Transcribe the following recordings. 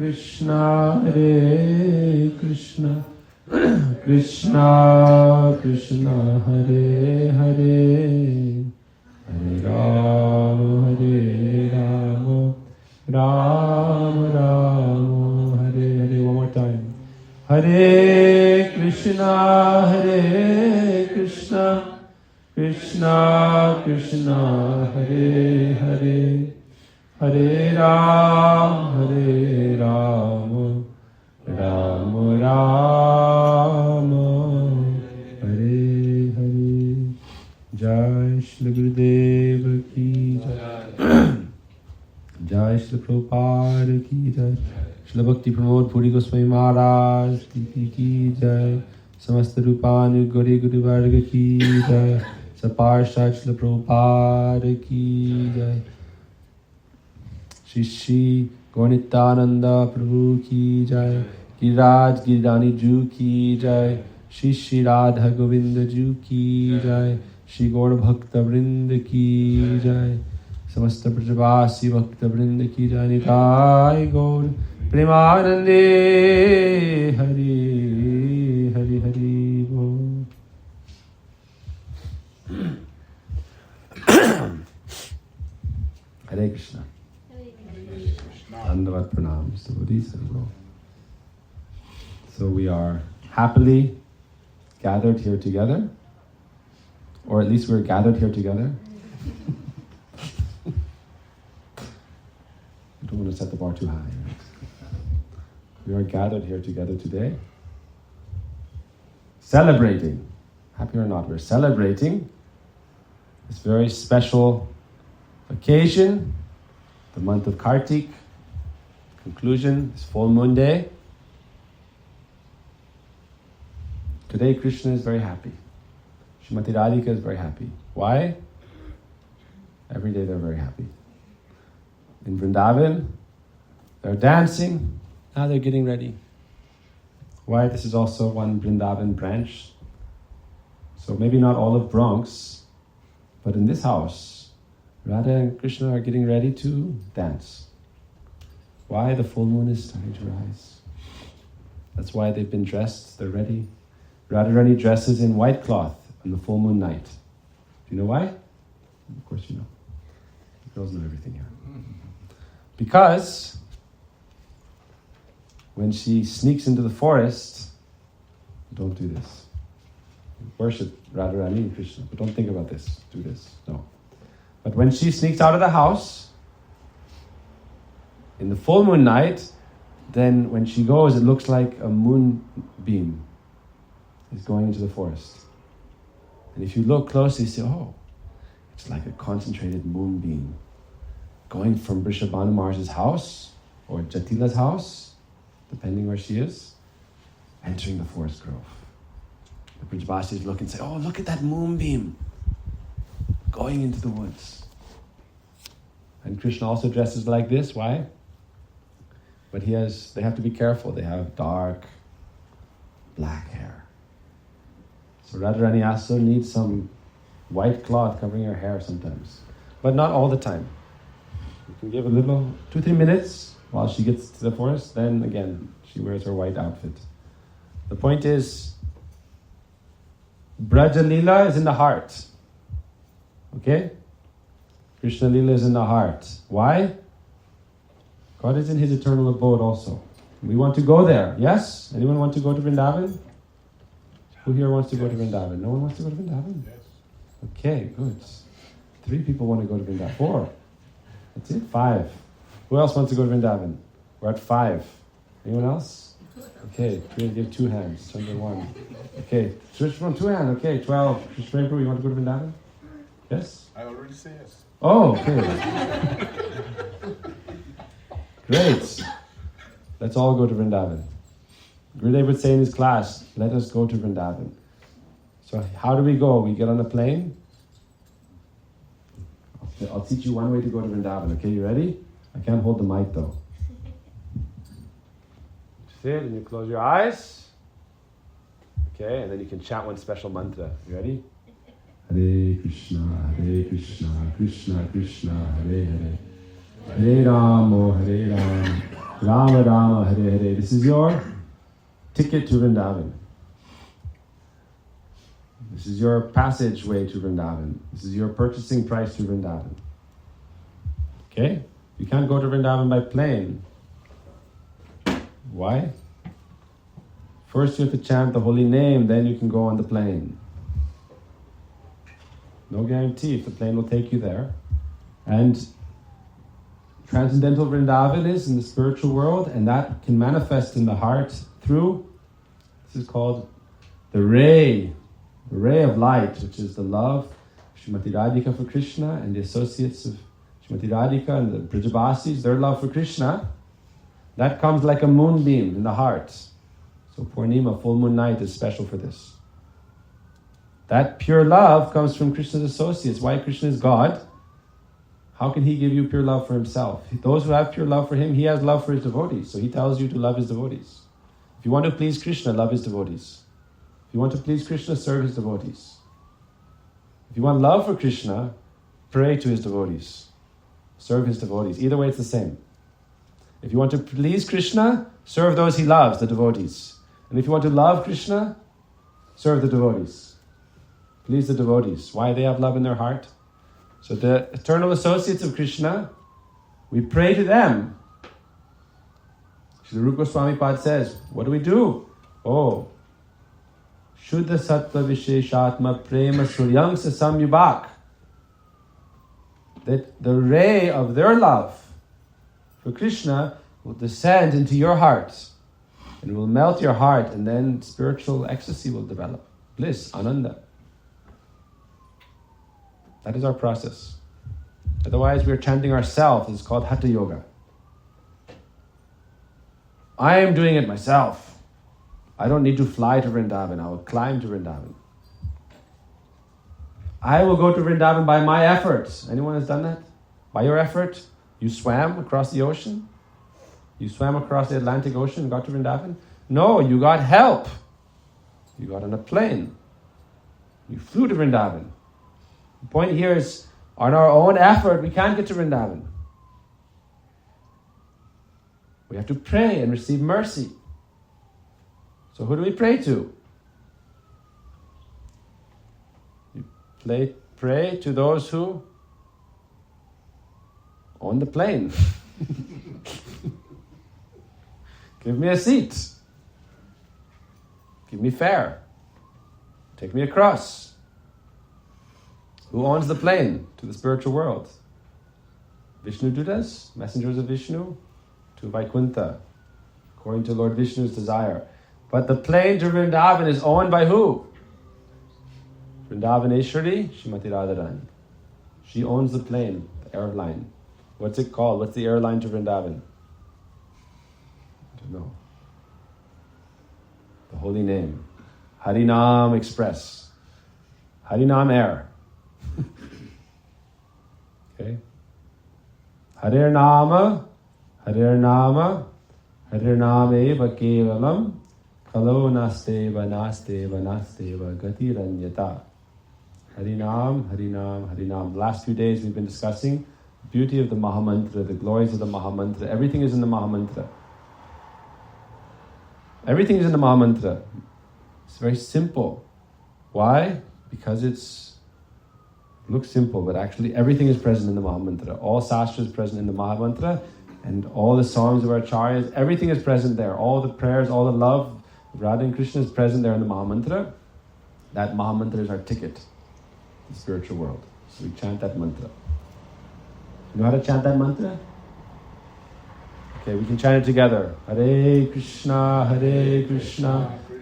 Krishna, Krishna Krishna, Hare Hare, Hare Rama, Rama Rama, Hare Hare. One more time. Hare Krishna, Krishna Krishna, Hare Hare, Hare Rama, Rama Rama, Hare Hare. Jai Shri Gurudeva ki jai. Jai Shri Prabhupada ki jai. Shri Bhakti Pramod Puri Goswami Maharaj ki jai. Samasta Rupani Gauri Guru Varga ki jai. Saparshat Shri Prabhupada ki jai. Shri Shri Gaurnitananda Prabhu ki jai. Giriraj Girirani Ju ki jai. Shri Shri Radha Govinda Ju ki jai. Shri Gaur Bhakta Vrinda ki jai. Samasta Brajavasi Bhakta Vrinda ki jai. Nitai Gaur Premanande, Hari Hari Hari Bol. Hare Krishna. Bandhav Pranam. So we are happily gathered here together, or at least we're gathered here together. I don't want to set the bar too high. Right? We are gathered here together today, celebrating, happy or not, we're celebrating this very special occasion, the month of Kartik, conclusion, this full moon day. Today Krishna is very happy. Srimati Radhika is very happy. Why? Every day they're very happy. In Vrindavan, they're dancing. Now they're getting ready. Why? This is also one Vrindavan branch. So maybe not all of Bronx, but in this house, Radha and Krishna are getting ready to dance. Why? The full moon is starting to rise. That's why they've been dressed, they're ready. Radharani dresses in white cloth on the full moon night. Do you know why? Of course you know. The girls know everything here. Because when she sneaks into the forest, don't do this. Worship Radharani and Krishna, but don't think about this. Do this. No. But when she sneaks out of the house, in the full moon night, then when she goes, it looks like a moonbeam is going into the forest. And if you look closely, you say, oh, it's like a concentrated moonbeam going from Vrishabhanu Maharaj's house, or Jatila's house, depending where she is, entering the forest grove. The Brajavasis look and say, oh, look at that moonbeam going into the woods. And Krishna also dresses like this. Why? But they have to be careful. They have dark, black hair. So Radharani also needs some white cloth covering her hair sometimes. But not all the time. You can give a little, 2-3 minutes while she gets to the forest, then again, she wears her white outfit. The point is, Braja Leela is in the heart. Okay? Krishna Leela is in the heart. Why? God is in his eternal abode also. We want to go there. Yes? Anyone want to go to Vrindavan? Who here wants to go to Vrindavan? No one wants to go to Vrindavan? Yes. Okay, good. 3 people want to go to Vrindavan. 4. That's it. 5. Who else wants to go to Vrindavan? We're at 5. Anyone else? Okay, give 2 hands. Turn to 1. Okay, switch from 2 hands. Okay, 12. Krishna, you want to go to Vrindavan? Yes? I already say yes. Oh, okay. Great. Let's all go to Vrindavan. Gurudev would say in his class, let us go to Vrindavan. So how do we go? We get on a plane. I'll teach you one way to go to Vrindavan. Okay, you ready? I can't hold the mic though. Sit and you close your eyes. Okay, and then you can chant one special mantra. You ready? Hare Krishna, Krishna Krishna, Hare Hare. Hare Rama, Hare Rama, Rama Rama, Hare Hare. This is your ticket to Vrindavan. This is your passageway to Vrindavan. This is your purchasing price to Vrindavan. Okay? You can't go to Vrindavan by plane. Why? First you have to chant the holy name, then you can go on the plane. No guarantee if the plane will take you there. And transcendental Vrindavan is in the spiritual world, and that can manifest in the heart through, this is called the ray of light, which is the love of Srimati Radhika for Krishna and the associates of Srimati Radhika and the Brijabasis, their love for Krishna. That comes like a moonbeam in the heart. So Purnima, full moon night, is special for this. That pure love comes from Krishna's associates. Why? Krishna is God. How can he give you pure love for himself? Those who have pure love for him, he has love for his devotees. So he tells you to love his devotees. If you want to please Krishna, love his devotees. If you want to please Krishna, serve his devotees. If you want love for Krishna, pray to his devotees. Serve his devotees. Either way, it's the same. If you want to please Krishna, serve those he loves, the devotees. And if you want to love Krishna, serve the devotees. Please the devotees. Why? They have love in their heart. So the eternal associates of Krishna, we pray to them. Srila Rupa Goswami Pad says, what do we do? Oh, Shuddha Sattva Visheshatma Prema Suryam Samyubhak. That the ray of their love for Krishna will descend into your heart and will melt your heart, and then spiritual ecstasy will develop. Bliss, ananda. That is our process. Otherwise, we are chanting ourselves. It's called Hatha Yoga. I am doing it myself. I don't need to fly to Vrindavan. I will climb to Vrindavan. I will go to Vrindavan by my efforts. Anyone has done that? By your effort? You swam across the ocean? You swam across the Atlantic Ocean and got to Vrindavan? No, you got help. You got on a plane. You flew to Vrindavan. The point here is, on our own effort, we can't get to Vrindavan. We have to pray and receive mercy. So who do we pray to? You pray to those who own the plane. Give me a seat. Give me fare. Take me across. Who owns the plane to the spiritual world? Vishnu Dutas, messengers of Vishnu, to Vaikuntha, according to Lord Vishnu's desire. But the plane to Vrindavan is owned by who? Vrindavaneshwari, Srimati Radharani. She owns the plane, the airline. What's it called? What's the airline to Vrindavan? I don't know. The holy name. Harinam Express. Harinam Air. Okay. Harir Nama, Harir Nama, Harir Nameva Kevalam, Kalo Nasteva Nasteva Nasteva Gatiranyata. Harinam, Harinam, Harinam. The last few days we've been discussing the beauty of the Mahamantra, the glories of the Mahamantra. Everything is in the Mahamantra. Everything is in the Mahamantra. It's very simple. Why? Because it looks simple, but actually everything is present in the Mahamantra. All Sastra is present in the Mahamantra, and all the songs of our Acharyas, everything is present there. All the prayers, all the love of Radha and Krishna is present there in the Mahamantra. That Mahamantra is our ticket to the spiritual world. So we chant that mantra. You know how to chant that mantra? Okay, we can chant it together. Hare Krishna,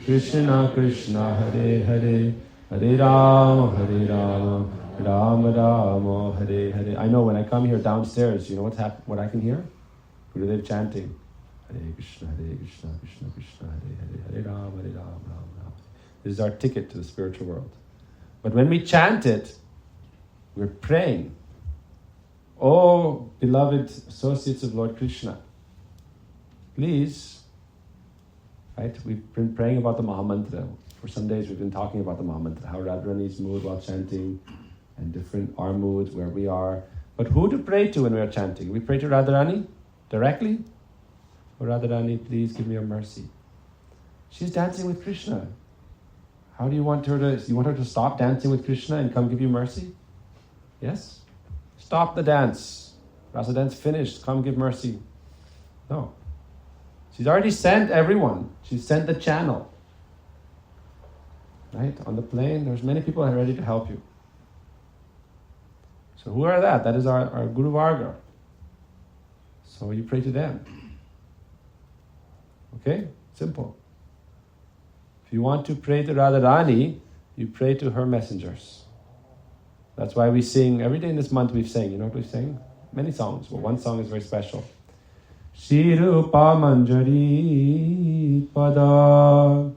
Krishna Krishna, Hare Hare, Hare Rama, Rama Rama, Hare Hare. I know when I come here downstairs, you know what I can hear? Gurudev chanting. Hare Krishna, Krishna Krishna, Hare Hare, Hare Rama, Rama Rama. This is our ticket to the spiritual world. But when we chant it, we're praying. Oh, beloved associates of Lord Krishna, please, right? We've been praying about the Mahamantra. For some days we've been talking about the Mahamantra, how Radharani's mood while chanting, and our moods, where we are. But who to pray to when we are chanting? We pray to Radharani directly? Oh Radharani, please give me your mercy. She's dancing with Krishna. How do you want her to, you want her to stop dancing with Krishna and come give you mercy? Yes? Stop the dance. Rasa dance finished, come give mercy. No. She's already sent everyone. She's sent the channel. Right? On the plane, there's many people that are ready to help you. So who are that? That is our Guru Varga. So you pray to them. Okay? Simple. If you want to pray to Radharani, you pray to her messengers. That's why we sing, every day in this month we've sang. You know what we sing? Many songs, but one song is very special. Shirupa Manjari Pada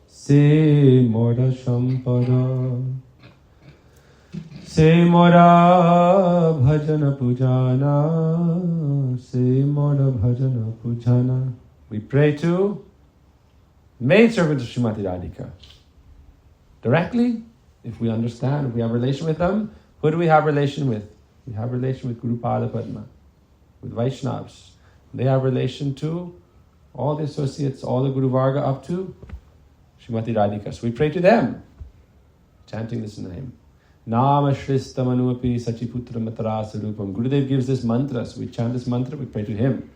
Se Mora Shampada Se Mora Bhajana Pujana Se Mora Bhajana Pujana. We pray to maidservants of Srimati Radhika. Directly, if we understand, if we have relation with them, who do we have relation with? We have relation with Guru Pada Padma, with Vaishnavas. They have relation to all the associates, all the Guru Varga up to Srimati Radhika. So we pray to them, chanting this name. Nama Shrista Manuapi Sachiputra Matara Sarupam. Gurudev gives this mantra, so we chant this mantra, we pray to him.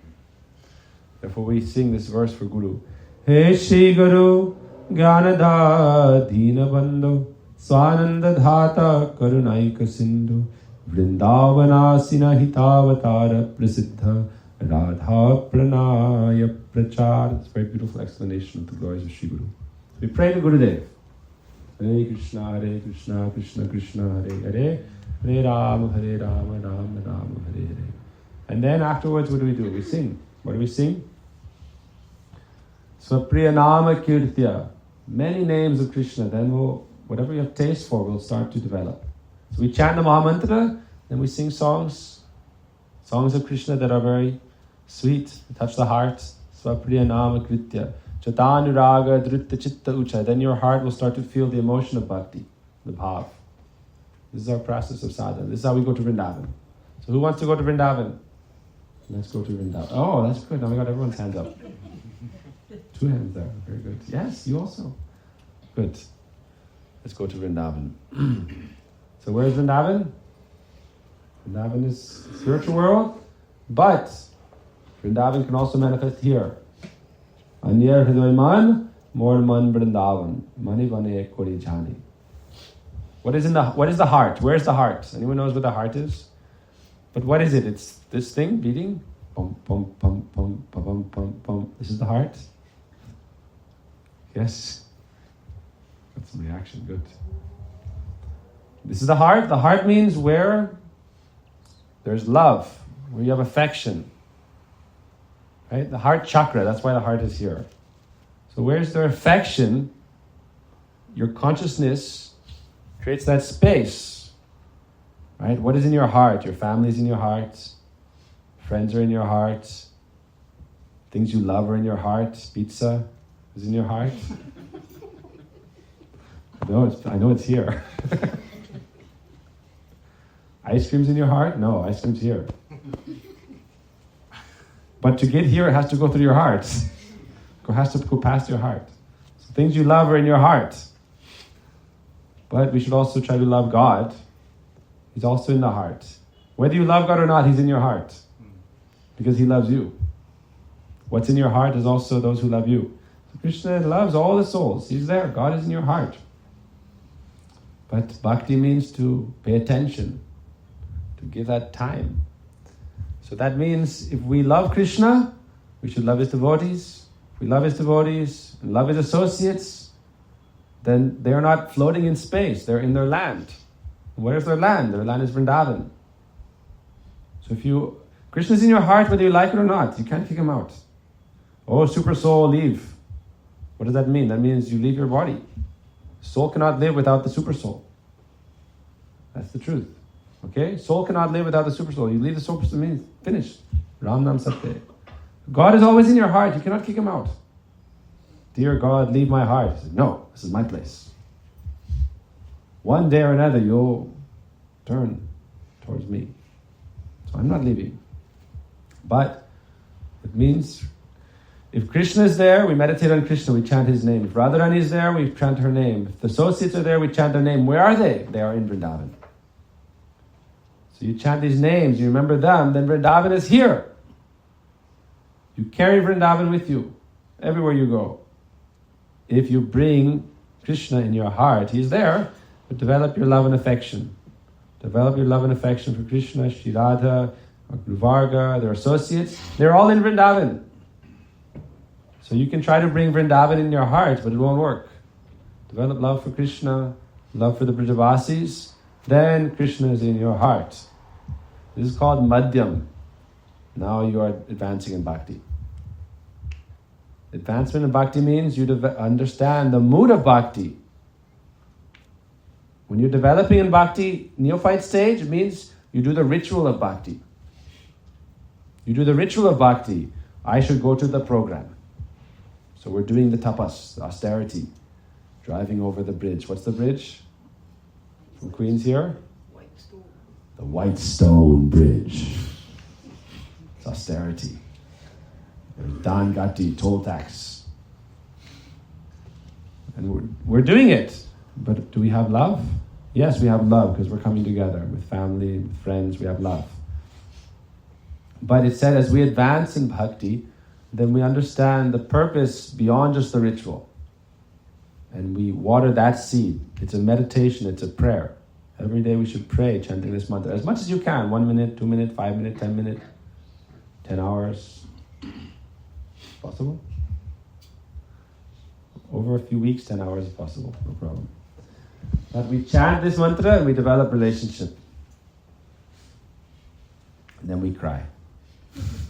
Therefore we sing this verse for Guru. He Shri Guru Gyanadha Dina Bandhav Swananda Dhata Karunaika Sindhu Vrindavanasina Hitavatara Prasiddha Radha Pranaya Prachar. It's a very beautiful explanation of the glories of Shri Guru. We pray to Gurudev. Hare Krishna, Krishna Krishna, Hare Hare, Hare Rama, Rama Rama, Hare Hare. And then afterwards, what do? We sing. What do we sing? Swapriya Nama Kirtya. Many names of Krishna. Then whatever you have taste for, will start to develop. So we chant the Mahamantra, then we sing songs of Krishna that are very sweet, touch the heart. Swapriya Nama Kritya. Chatanuraga Dhritta Chitta Ucha. Then your heart will start to feel the emotion of bhakti, the bhav. This is our process of sadhana. This is how we go to Vrindavan. So who wants to go to Vrindavan? Let's go to Vrindavan. Oh, that's good. Now we got everyone's hands up. 2 hands there. Very good. Yes, you also. Good. Let's go to Vrindavan. So where is Vrindavan? Vrindavan is the spiritual world, but Vrindavan can also manifest here. Anyar Hridayman, Mor Man Vrindavan, Mani Vane Kori Jani. What is the heart? Where's the heart? Anyone knows what the heart is? But what is it? It's this thing beating. Pum pum pum pum pum pum pum pum. This is the heart. Yes. Got some reaction. Good. This is the heart. The heart means where there's love, where you have affection. Right? The heart chakra, that's why the heart is here. So where's there affection, your consciousness creates that space. Right? What is in your heart? Your family is in your heart. Friends are in your heart. Things you love are in your heart. Pizza is in your heart. I know it's here. Ice cream's in your heart? No, ice cream's here. But to get here, it has to go through your heart. It has to go past your heart. So things you love are in your heart. But we should also try to love God. He's also in the heart. Whether you love God or not, He's in your heart. Because He loves you. What's in your heart is also those who love you. So Krishna loves all the souls. He's there. God is in your heart. But bhakti means to pay attention, to give that time. So that means if we love Krishna, we should love His devotees. If we love His devotees and love His associates, then they are not floating in space. They're in their land. Where is their land? Their land is Vrindavan. So if Krishna's in your heart whether you like it or not. You can't kick Him out. Oh, super soul, leave. What does that mean? That means you leave your body. Soul cannot live without the super soul. That's the truth. Okay? Soul cannot live without the super soul. You leave the super soul, means finished. Ram Nam Satya. God is always in your heart. You cannot kick Him out. Dear God, leave my heart. He said, no, this is my place. One day or another, you'll turn towards me. So I'm not leaving. But It means if Krishna is there, we meditate on Krishna, we chant his name. If Radharani is there, we chant her name. If the associates are there, we chant their name. Where are they? They are in Vrindavan. So you chant these names, you remember them, then Vrindavan is here. You carry Vrindavan with you everywhere you go. If you bring Krishna in your heart, he's there, but develop your love and affection. Develop your love and affection for Krishna, Shri Radha, Guru Varga, their associates. They're all in Vrindavan. So you can try to bring Vrindavan in your heart, but it won't work. Develop love for Krishna, love for the Brajavasis, then Krishna is in your heart. This is called Madhyam. Now you are advancing in Bhakti. Advancement in Bhakti means you understand the mood of Bhakti. When you're developing in Bhakti, neophyte stage, it means you do the ritual of Bhakti. You do the ritual of Bhakti. I should go to the program. So we're doing the tapas, the austerity, driving over the bridge. What's the bridge? From Queens here? The White Stone Bridge. It's austerity. There's Dan Gati, toll tax. And we're doing it. But do we have love? Yes, we have love because we're coming together with family, with friends, we have love. But it said as we advance in Bhakti, then we understand the purpose beyond just the ritual. And we water that seed. It's a meditation, it's a prayer. Every day we should pray, chanting this mantra, as much as you can. 1 minute, 2 minutes, 5 minutes, 10 minutes, 10 hours. Possible? Over a few weeks, 10 hours is possible, no problem. But we chant this mantra and we develop relationship. And then we cry.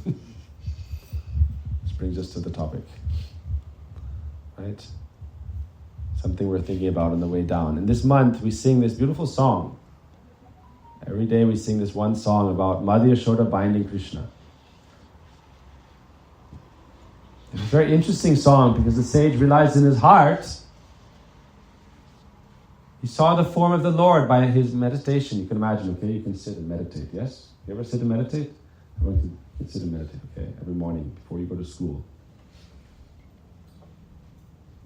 This brings us to the topic. Right? Something we're thinking about on the way down. In this month, we sing this beautiful song. Every day we sing this one song about Madhya Yashoda binding Krishna. It's a very interesting song because the sage realized in his heart, he saw the form of the Lord by his meditation. You can imagine, okay, you can sit and meditate, yes? You ever sit and meditate? Everyone can sit and meditate, okay, every morning before you go to school.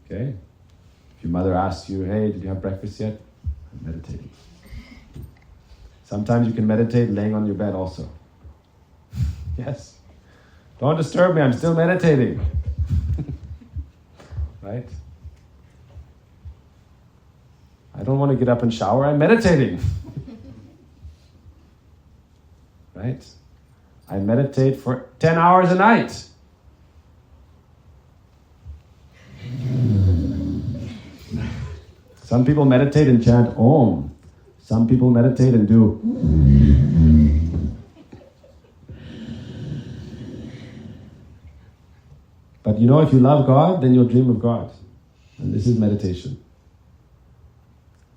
Okay? If your mother asks you, hey, did you have breakfast yet? I'm meditating. Sometimes you can meditate laying on your bed also. Yes? Don't disturb me, I'm still meditating. Right? I don't want to get up and shower, I'm meditating. Right? I meditate for 10 hours a night. Some people meditate and chant Om. Some people meditate and do. But you know, if you love God, then you'll dream of God. And this is meditation.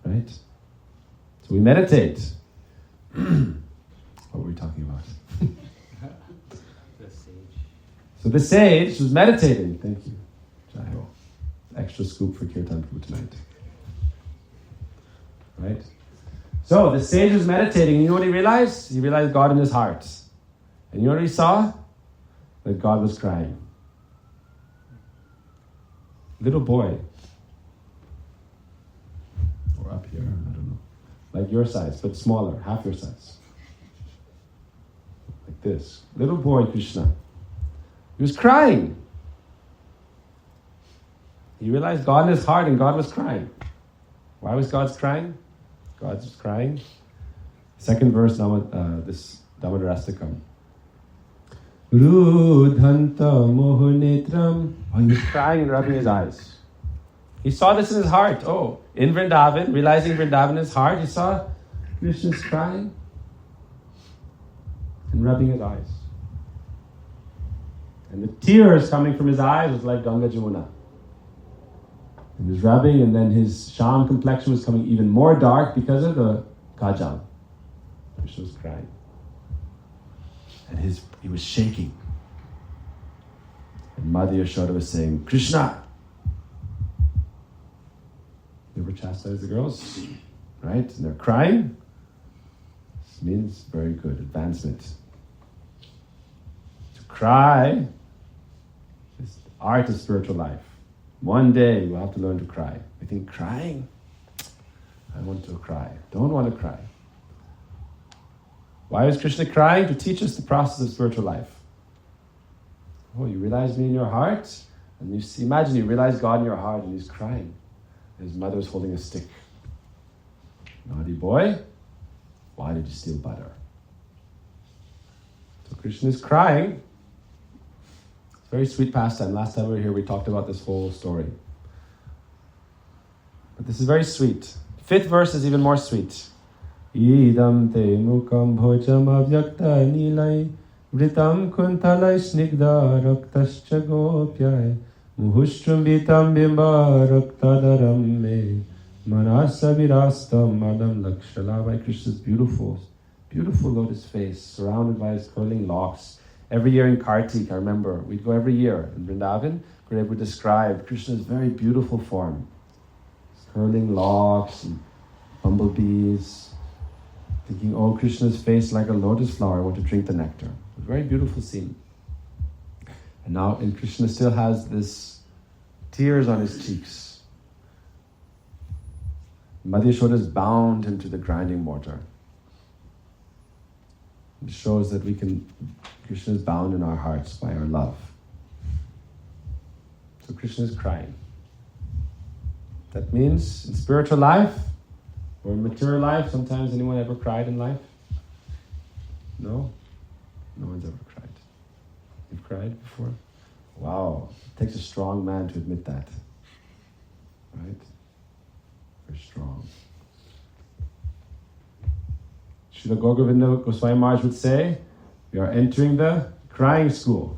Right? So we meditate. What were we talking about? The sage. So the sage was meditating. Thank you. Jayo. Extra scoop for Kirtan Prabhu tonight. Right? So the sage was meditating, and you know what he realized? He realized God in his heart. And you know what he saw? That God was crying. Little boy. Or up here, I don't know. Like your size, but smaller, half your size. Like this. Little boy Krishna. He was crying. He realized God in his heart and God was crying. Why was God crying? God was crying. Second verse, this Damodar Rastakam. Rudhanta mohanetram. Oh, he was crying and rubbing his eyes. He saw this in his heart. Oh, in Vrindavan, realizing Vrindavan in his heart, he saw Krishna's crying and rubbing his eyes. And the tears coming from his eyes was like Ganga Jamuna. He was rubbing, and then his sham complexion was coming even more dark because of the kajal. Krishna was crying. And he was shaking. And Madhya Yashoda was saying, Krishna! You ever chastise the girls? Right? And they're crying. This means very good, advancement. To cry art of spiritual life. One day we'll have to learn to cry. We think, crying? I want to cry. Don't want to cry. Why is Krishna crying? To teach us the process of spiritual life. Oh, you realize me in your heart? And you see, imagine you realize God in your heart and he's crying. His mother's holding a stick. Naughty boy, why did you steal butter? So Krishna is crying. It's a very sweet pastime. Last time we were here, we talked about this whole story. But this is very sweet. Fifth verse is even more sweet. Idam te mukam bhojam avyakta nilai vritam kuntalai snigdha raktascha gopyai muhushtum vitam bimba raktadaram me manasa virastam madam lakshalavai. Krishna's beautiful lotus face surrounded by his curling locks. Every year in Kartik, I remember, we'd go every year in Vrindavan, Gurudev would describe Krishna's very beautiful form. His curling locks and bumblebees. Thinking, oh, Krishna's face like a lotus flower, I want to drink the nectar. A very beautiful scene. And Krishna still has this tears on his cheeks. Madhyashoda's bound him to the grinding mortar. It shows that Krishna is bound in our hearts by our love. So Krishna is crying. That means in spiritual life, or in material life, sometimes anyone ever cried in life? No? No one's ever cried. You've cried before? Wow. It takes a strong man to admit that. Right? Very strong. Srila Gauravinda Goswami Maharaj would say, we are entering the crying school.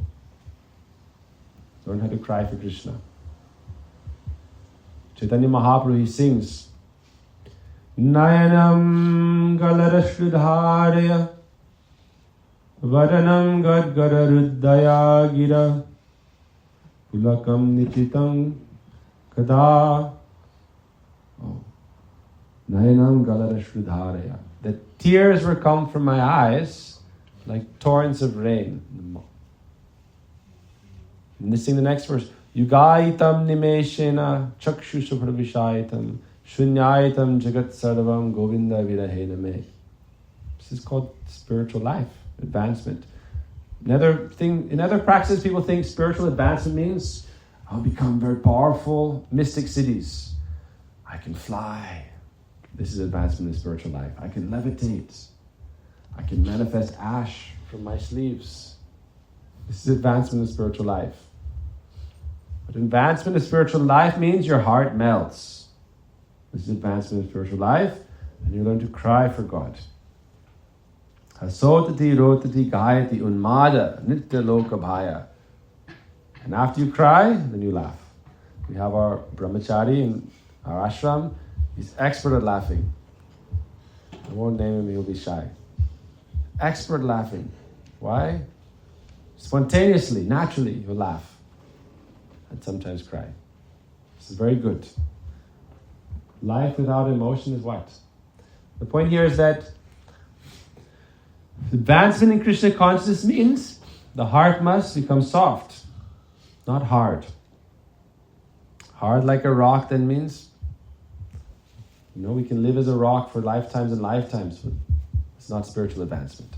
Learn how to cry for Krishna. Chaitanya Mahaprabhu, he sings, Nayanam galarashrudharaya Varanam gadgararuddaya gira Pulakam nichitam kada. Oh. Nayanam galarashrudharaya. The tears were come from my eyes like torrents of rain. And sing the next verse. Yugaitam nimeshena chakshusha pravishaitam Shunyaitam jagat sarvam govinda virahena me. This is called spiritual life, advancement. In other practices, people think spiritual advancement means I'll become very powerful, mystic cities. I can fly. This is advancement in spiritual life. I can levitate. I can manifest ash from my sleeves. This is advancement in spiritual life. But advancement in spiritual life means your heart melts. This is advancement in spiritual life, and you learn to cry for God. Hasotati rotati gayati unmada nitya loka bhaya. And after you cry, then you laugh. We have our brahmachari in our ashram. He's expert at laughing. I won't name him, he'll be shy. Expert at laughing. Why? Spontaneously, naturally, he'll laugh. And sometimes cry. This is very good. Life without emotion is what? The point here is that advancement in Krishna consciousness means the heart must become soft, not hard. Hard like a rock then means, we can live as a rock for lifetimes and lifetimes, but it's not spiritual advancement.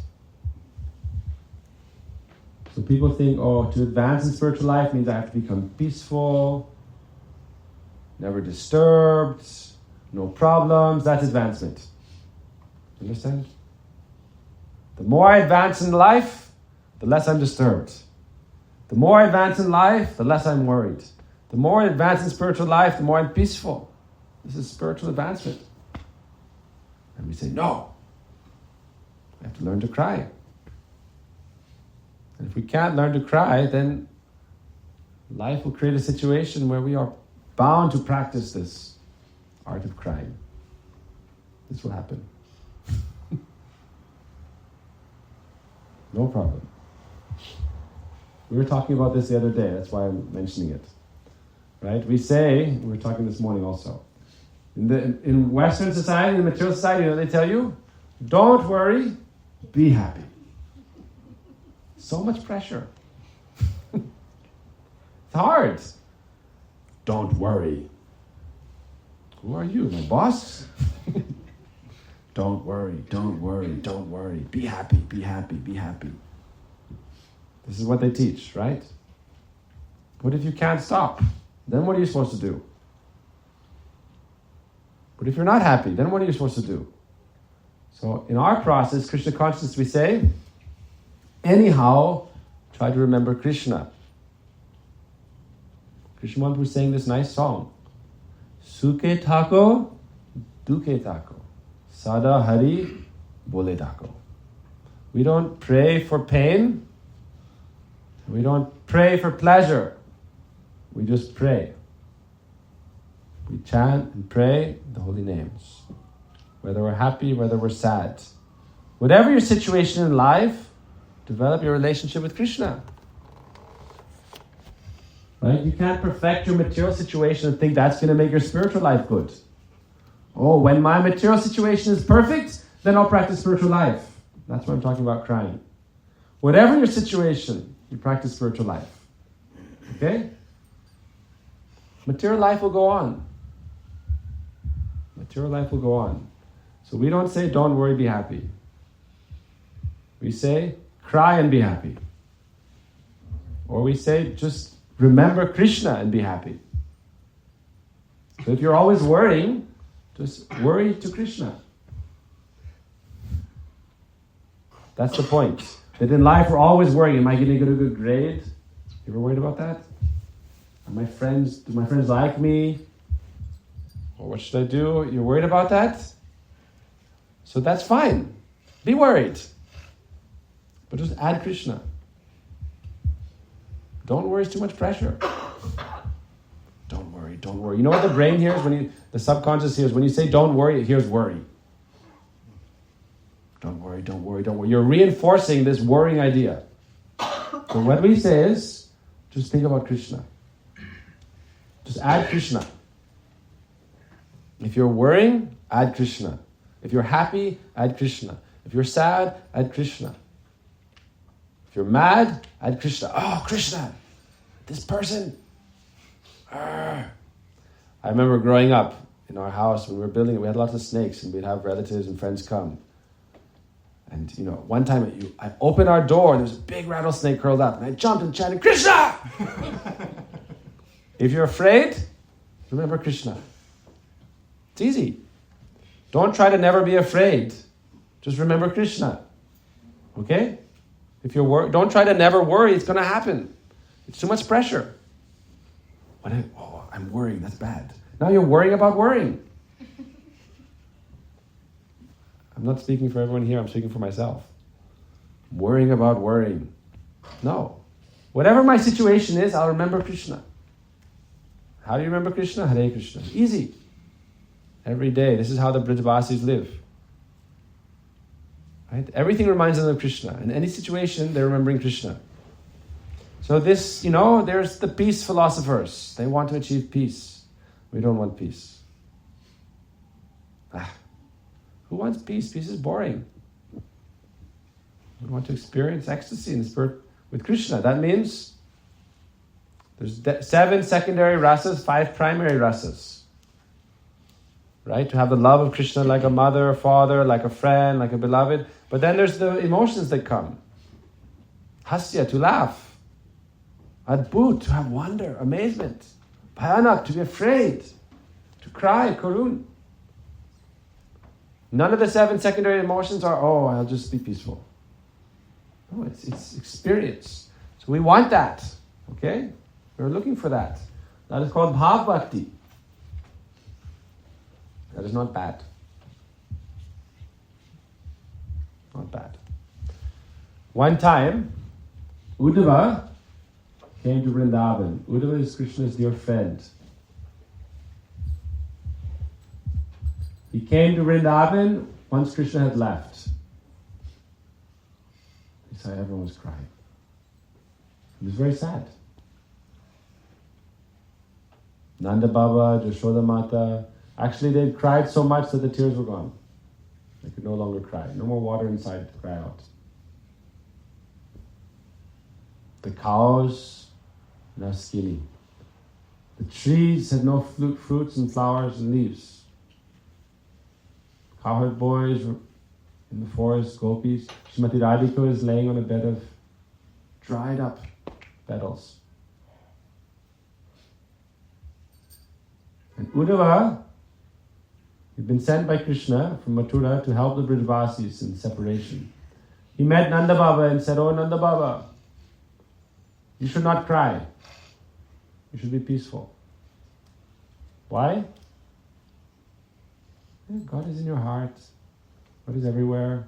So people think, to advance in spiritual life means I have to become peaceful, never disturbed, no problems. That's advancement. Understand? The more I advance in life, the less I'm disturbed. The more I advance in life, the less I'm worried. The more I advance in spiritual life, the more I'm peaceful. This is spiritual advancement. And we say, no. I have to learn to cry. And if we can't learn to cry, then life will create a situation where we are bound to practice this art of crying. This will happen. No problem. We were talking about this the other day, that's why I'm mentioning it. Right? We were talking this morning also. In Western society, in material society, they tell you, don't worry, be happy. So much pressure. It's hard. Don't worry. Who are you, my boss? Don't worry, don't worry, don't worry. Be happy, be happy, be happy. This is what they teach, right? What if you can't stop? Then what are you supposed to do? But if you're not happy, then what are you supposed to do? So in our process, Krishna consciousness, we say, anyhow, try to remember Krishna. Krishna Mahaprabhu sang this nice song. Sukhe thako, dukhe thako. Sada hari bole thako. We don't pray for pain. We don't pray for pleasure. We just pray. We chant and pray the holy names. Whether we're happy, whether we're sad. Whatever your situation in life, develop your relationship with Krishna. Right? You can't perfect your material situation and think that's going to make your spiritual life good. Oh, when my material situation is perfect, then I'll practice spiritual life. That's what I'm talking about crying. Whatever your situation, you practice spiritual life. Okay? Material life will go on. Material life will go on. So we don't say, don't worry, be happy. We say, cry and be happy. Or we say, just remember Krishna and be happy. So if you're always worrying, just worry to Krishna. That's the point. That in life we're always worrying, am I going to get a good grade? You ever worried about that? Do my friends like me? Or what should I do? You're worried about that? So that's fine. Be worried. But just add Krishna. Don't worry, it's too much pressure. Don't worry, don't worry. You know what the brain hears the subconscious hears? When you say don't worry, it hears worry. Don't worry, don't worry, don't worry. You're reinforcing this worrying idea. So what we say is, just think about Krishna. Just add Krishna. If you're worrying, add Krishna. If you're happy, add Krishna. If you're sad, add Krishna. If you're mad, add Krishna. Oh, Krishna, this person. I remember growing up in our house when we were building it, we had lots of snakes and we'd have relatives and friends come. And one time I opened our door and there was a big rattlesnake curled up and I jumped and chanted, Krishna! If you're afraid, remember Krishna. It's easy. Don't try to never be afraid. Just remember Krishna. Okay? If you're don't try to never worry, it's going to happen. It's too much pressure. I'm worrying, that's bad. Now you're worrying about worrying. I'm not speaking for everyone here, I'm speaking for myself. Worrying about worrying. No. Whatever my situation is, I'll remember Krishna. How do you remember Krishna? Hare Krishna. Easy. Every day. This is how the Brajavasis live. Right? Everything reminds them of Krishna. In any situation, they're remembering Krishna. So this, there's the peace philosophers. They want to achieve peace. We don't want peace. Who wants peace? Peace is boring. We want to experience ecstasy in the spirit with Krishna. That means there's 7 secondary rasas, 5 primary rasas. Right? To have the love of Krishna like a mother, a father, like a friend, like a beloved. But then there's the emotions that come. Hasya, to laugh. Adbhut, to have wonder, amazement. Bhayanak, to be afraid. To cry, karun. None of the 7 secondary emotions are, I'll just be peaceful. No, it's experience. So we want that. Okay? We're looking for that. That is called Bhava Bhakti. That is not bad. Not bad. One time, Uddhava came to Vrindavan. Uddhava is Krishna's dear friend. He came to Vrindavan once Krishna had left. He saw everyone was crying. He was very sad. Nanda Baba, Jashoda Mata, actually they cried so much that the tears were gone. They could no longer cry. No more water inside to cry out. The cows now skinny. The trees had no fruits and flowers and leaves. Cowherd boys were in the forest, gopis. Srimati Radhika is laying on a bed of dried up petals. And Uddhava, he'd been sent by Krishna from Mathura to help the Brajavasis in separation. He met Nanda Baba and said, "Oh Nanda Baba, you should not cry. You should be peaceful." Why? God is in your heart. God is everywhere.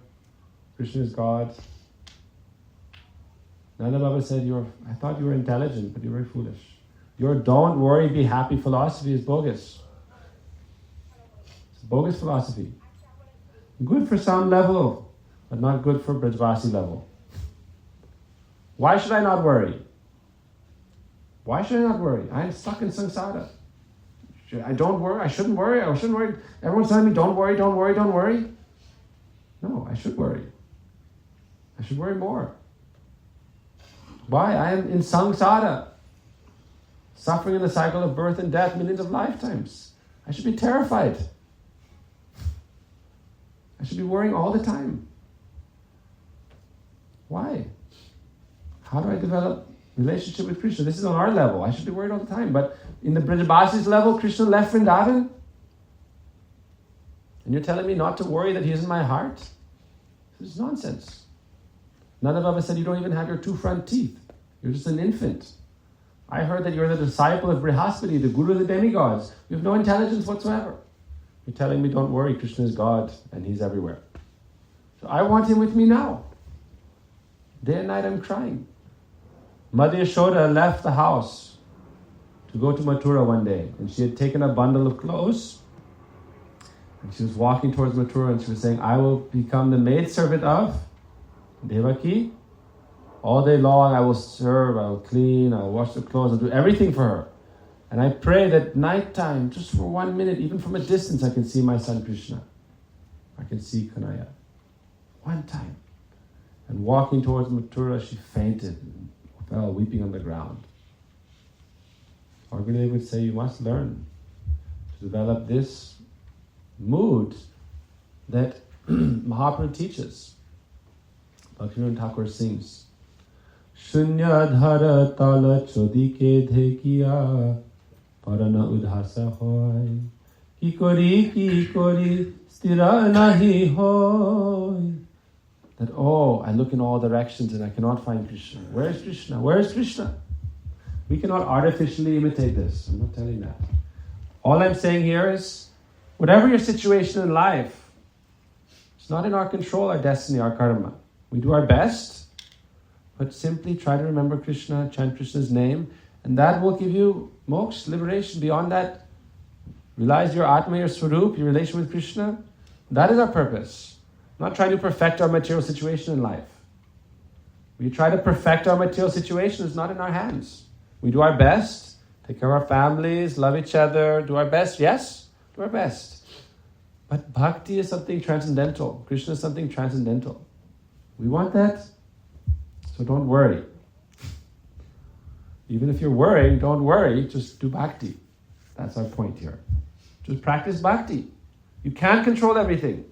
Krishna is God. Nanda Baba said, I thought you were intelligent, but you're very foolish. Your don't worry, be happy philosophy is bogus. It's a bogus philosophy. Good for some level, but not good for Brajvasi level. Why should I not worry? Why should I not worry? I am stuck in samsara. I don't worry. I shouldn't worry. I shouldn't worry. Everyone's telling me, don't worry, don't worry, don't worry. No, I should worry. I should worry more. Why? I am in samsara, suffering in the cycle of birth and death, millions of lifetimes. I should be terrified. I should be worrying all the time. Why? How do I develop relationship with Krishna? This is on our level. I should be worried all the time. But in the Brajabasi's level, Krishna left Vrindavan. And you're telling me not to worry that he is in my heart? This is nonsense. Nanda Baba said, you don't even have your two front teeth. You're just an infant. I heard that you're the disciple of Brihaspati, the guru of the demigods. You have no intelligence whatsoever. You're telling me, don't worry, Krishna is God and he's everywhere. So I want him with me now. Day and night I'm crying. Mother Yashoda left the house to go to Mathura one day, and she had taken a bundle of clothes, and she was walking towards Mathura, and she was saying, I will become the maidservant of Devaki. All day long I will serve, I will clean, I will wash the clothes, I'll do everything for her. And I pray that nighttime, just for 1 minute, even from a distance, I can see my son Krishna. I can see Kanaya. One time. And walking towards Mathura, she fainted and fell weeping on the ground. Our Gurudev would say, you must learn to develop this mood that Mahaprabhu teaches. Bhaktivinoda Thakur sings, Shunya dhara tala chodike dhekiya parana udhasa hoy ki kori stira nahi hoy. That, I look in all directions and I cannot find Krishna. Where is Krishna? Where is Krishna? We cannot artificially imitate this. I'm not telling that. All I'm saying here is, whatever your situation in life, it's not in our control, our destiny, our karma. We do our best, but simply try to remember Krishna, chant Krishna's name, and that will give you moksha, liberation. Beyond that, realize your Atma, your Swarup, your relation with Krishna. That is our purpose. Not trying to perfect our material situation in life. We try to perfect our material situation, is not in our hands. We do our best, take care of our families, love each other, do our best, yes, do our best. But bhakti is something transcendental. Krishna is something transcendental. We want that, so don't worry. Even if you're worrying, don't worry, just do bhakti. That's our point here. Just practice bhakti. You can't control everything.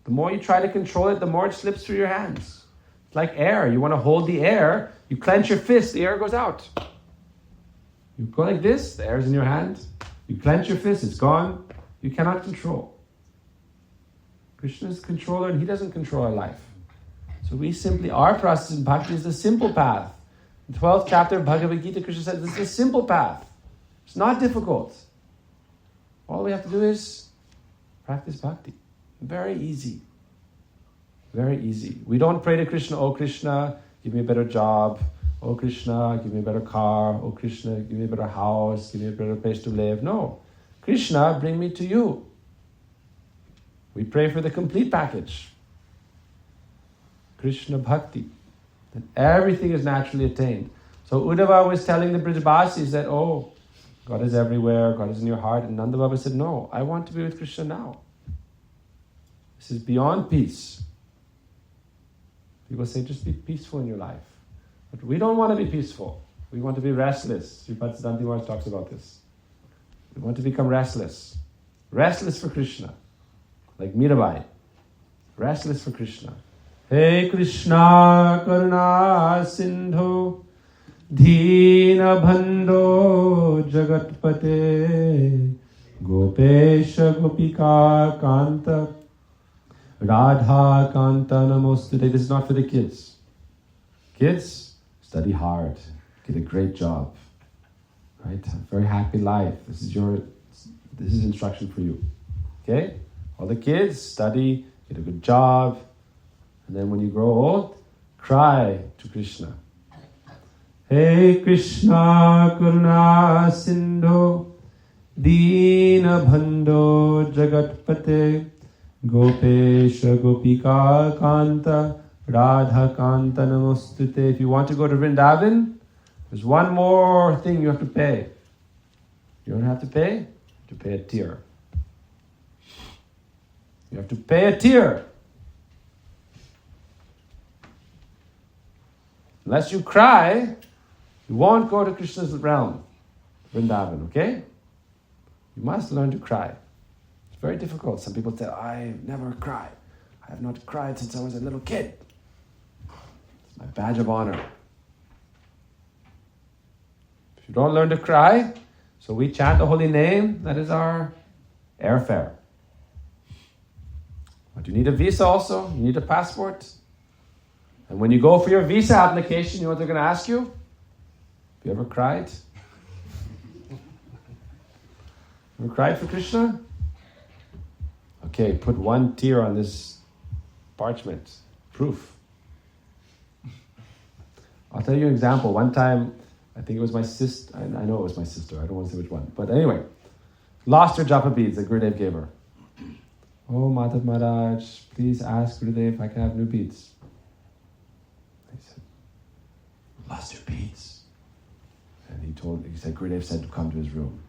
The more you try to control it, the more it slips through your hands. It's like air. You want to hold the air, you clench your fist, the air goes out. You go like this, the air is in your hand. You clench your fist, it's gone. You cannot control. Krishna is the controller and he doesn't control our life. So we simply, our process in bhakti is the simple path. In the 12th chapter of Bhagavad Gita, Krishna said, this is a simple path. It's not difficult. All we have to do is practice bhakti. Very easy. Very easy. We don't pray to Krishna, oh Krishna, give me a better job. Oh Krishna, give me a better car. Oh Krishna, give me a better house. Give me a better place to live. No. Krishna, bring me to you. We pray for the complete package. Krishna Bhakti. Then everything is naturally attained. So Uddhava was telling the Brajavasis that, God is everywhere, God is in your heart. And Nanda Baba said, no, I want to be with Krishna now. This is beyond peace. People say, just be peaceful in your life. But we don't want to be peaceful. We want to be restless. Sripad Siddhanta Maharaj talks about this. We want to become restless. Restless for Krishna. Like Mirabai. Restless for Krishna. Hey Krishna Karuna Sindhu Dheena Bhando Jagatpate Gopesha Gopika Kanta Radha Kanta Namostute. This is not for the kids. Kids, study hard. Get a great job. Right? A very happy life. This is instruction for you. Okay? All the kids, study, get a good job, and then when you grow old, cry to Krishna. Hey Krishna Karuna Sindhu Deena Bhando Jagatpate Gopesha Gopika Kanta Radha Kanta Namostute. If you want to go to Vrindavan, there's one more thing you have to pay. You don't have to pay? You have to pay a tear. You have to pay a tear. Unless you cry, you won't go to Krishna's realm, Vrindavan, okay? You must learn to cry. It's very difficult. Some people say, I never cry. I have not cried since I was a little kid. It's my badge of honor. If you don't learn to cry, so we chant the holy name, that is our airfare. But you need a visa also, you need a passport. And when you go for your visa application, you know what they're going to ask you? Have you ever cried? Ever cried for Krishna? Okay, put one tear on this parchment. Proof. I'll tell you an example. One time, I think it was my sister, I know it was my sister, I don't want to say which one. But anyway, lost her japa beads that Gurudev gave her. Oh, Madhav Maharaj, please ask Gurudev if I can have new beads. I said, lost your beads? And he said, Gurudev said to come to his room.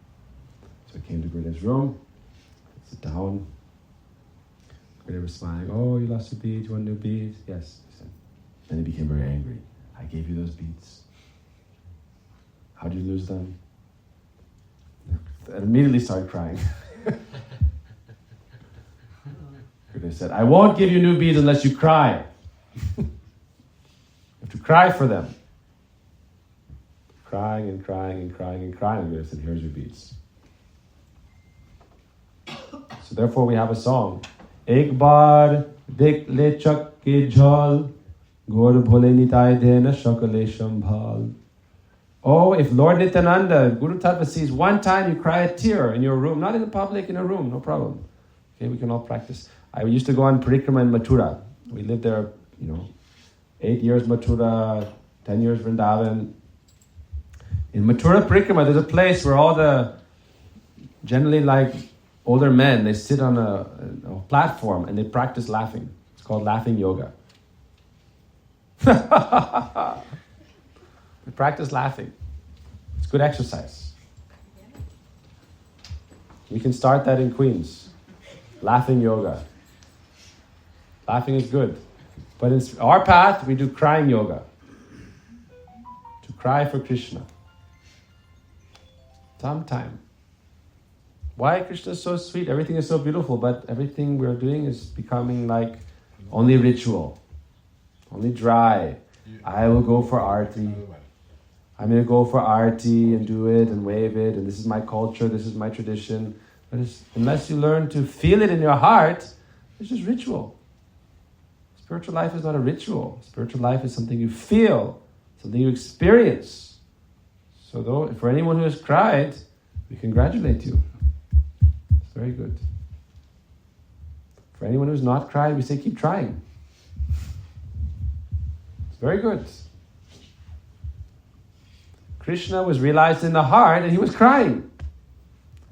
So I came to Gurudev's room, sit down. Gurudev was smiling, oh, you lost your beads, you want new beads? Yes, he said. Then he became very angry. I gave you those beads. How did you lose them? I immediately started crying. Gurudev said, I won't give you new beads unless you cry. You have to cry for them. Crying and crying and crying and crying. Gurudev said, here's your beads. So therefore we have a song. Ek bar dekh le chak ke jhal Gaur bhole nitai dena shakale shambhal. Oh, if Lord Nityananda, Guru Tattva sees one time you cry a tear in your room, not in the public, in a room, no problem. Okay, we can all practice. I used to go on parikrama in Mathura. We lived there, 8 years Mathura, 10 years Vrindavan. In Mathura parikrama, there's a place where all the, generally like older men, they sit on a platform and they practice laughing. It's called laughing yoga. We practice laughing. It's good exercise. We can start that in Queens. Laughing yoga. Laughing is good. But in our path, we do crying yoga. To cry for Krishna. Sometime. Why Krishna is so sweet? Everything is so beautiful, but everything we're doing is becoming like only ritual. Only dry. I will go for arti. I'm going to go for arti and do it and wave it, and this is my culture, this is my tradition. But unless you learn to feel it in your heart, it's just ritual. Spiritual life is not a ritual. Spiritual life is something you feel, something you experience. So for anyone who has cried, we congratulate you. It's very good. For anyone who's not cried, we say keep trying. It's very good. Krishna was realized in the heart and he was crying.